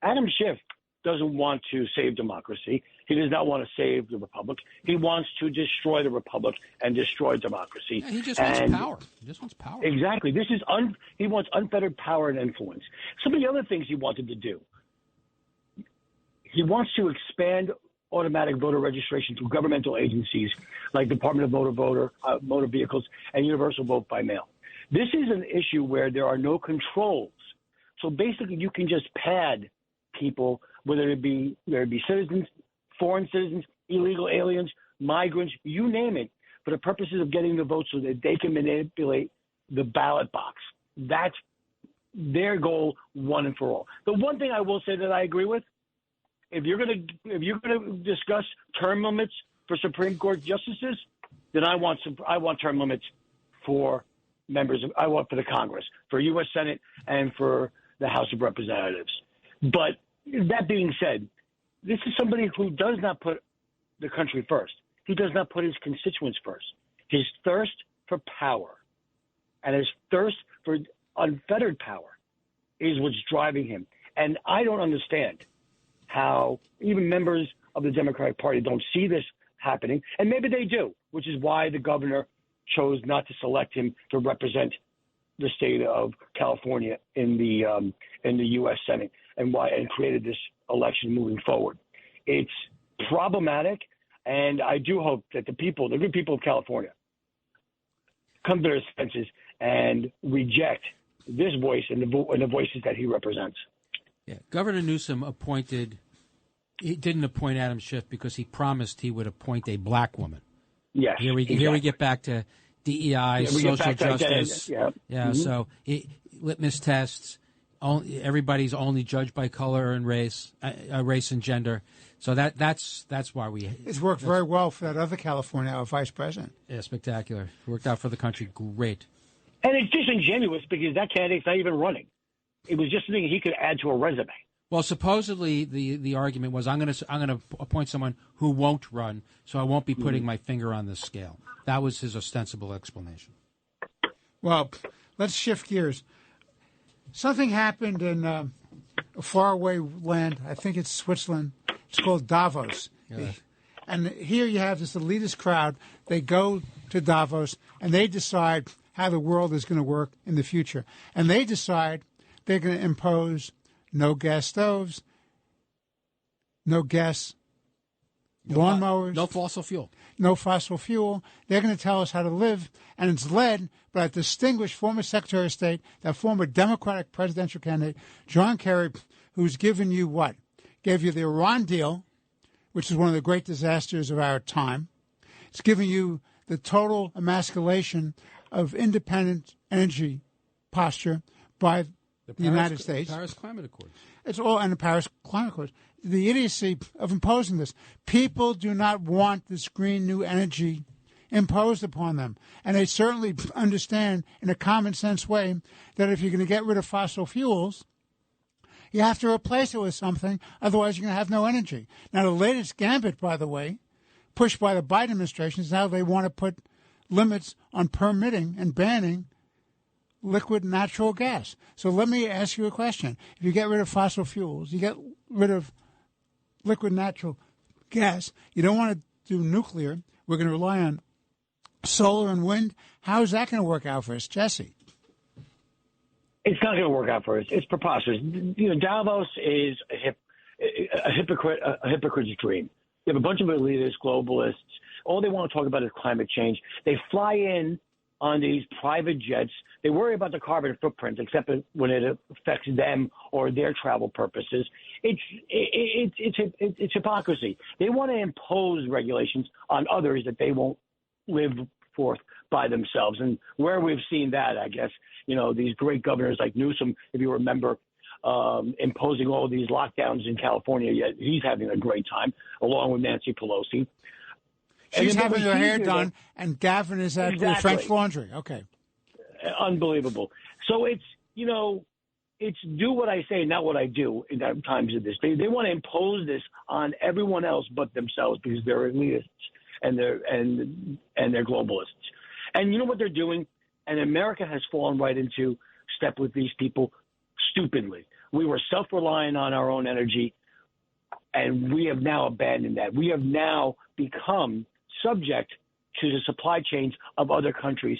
E: Adam Schiff doesn't want to save democracy. He does not want to save the Republic. He wants to destroy the Republic and destroy democracy.
D: Yeah, he just wants power. He just wants power.
E: Exactly. He wants unfettered power and influence. Some of the other things he wanted to do. He wants to expand automatic voter registration through governmental agencies like Department of Motor Vehicles and Universal Vote by Mail. This is an issue where there are no controls. So basically you can just pad people, whether it be citizens, foreign citizens, illegal aliens, migrants, you name it, for the purposes of getting the vote so that they can manipulate the ballot box. That's their goal, one and for all. The one thing I will say that I agree with, if you're gonna discuss term limits for Supreme Court justices, then I want term limits for for the Congress, for U.S. Senate, and for the House of Representatives. But that being said, this is somebody who does not put the country first. He does not put his constituents first. His thirst for power and his thirst for unfettered power is what's driving him. And I don't understand how even members of the Democratic Party don't see this happening. And maybe they do, which is why the governor chose not to select him to represent the state of California in the U.S. Senate and created this election moving forward. It's problematic, and I do hope that the good people of California, come to their senses and reject this voice and the voices that he represents.
D: Yeah, Governor Newsom he didn't appoint Adam Schiff because he promised he would appoint a black woman.
E: Yes,
D: Here we get back to DEI, social justice.
E: Yeah.
D: Mm-hmm. So litmus tests. Everybody's only judged by color and race and gender. So that's why
C: it's worked very well for that other California, our vice president.
D: Yeah, spectacular. Worked out for the country great.
E: And it's disingenuous because that candidate's not even running. It was just something he could add to a resume.
D: Well, supposedly the argument was I'm going to appoint someone who won't run, so I won't be putting my finger on the scale. That was his ostensible explanation.
C: Well, let's shift gears. Something happened in a faraway land. I think it's Switzerland. It's called Davos. Yeah. And here you have this elitist crowd. They go to Davos, and they decide how the world is going to work in the future. And they decide they're going to impose no gas stoves, no gas lawnmowers.
D: No fossil fuel.
C: No fossil fuel. They're going to tell us how to live. And it's led by a distinguished former Secretary of State, that former Democratic presidential candidate, John Kerry, who's given you what? Gave you the Iran deal, which is one of the great disasters of our time. It's giving you the total emasculation of independent energy posture by the United States.
D: The Paris Climate Accords.
C: It's all, and the Paris Climate Accords. The idiocy of imposing this. People do not want this green new energy imposed upon them. And they certainly understand in a common sense way that if you're going to get rid of fossil fuels, you have to replace it with something, otherwise you're going to have no energy. Now, the latest gambit, by the way, pushed by the Biden administration, is now they want to put limits on permitting and banning liquid natural gas. So let me ask you a question. If you get rid of fossil fuels, you get rid of liquid natural gas, you don't want to do nuclear, we're going to rely on solar and wind. How is that going to work out for us? Jesse?
E: It's not going to work out for us. It's preposterous. Davos is a hypocrite's dream. You have a bunch of elitists, globalists. All they want to talk about is climate change. They fly in on these private jets. They worry about the carbon footprint, except when it affects them or their travel purposes. It's hypocrisy. They want to impose regulations on others that they won't live forth by themselves. And where we've seen that, I guess, these great governors like Newsom, if you remember, imposing all these lockdowns in California, yet he's having a great time, along with Nancy Pelosi.
C: She's having her hair done, and Gavin is at the French Laundry. Okay.
E: Unbelievable. So it's do what I say, not what I do in times of this. They want to impose this on everyone else but themselves because they're elitists and they're globalists. And you know what they're doing? And America has fallen right into step with these people stupidly. We were self-reliant on our own energy, and we have now abandoned that. We have now become subject to the supply chains of other countries.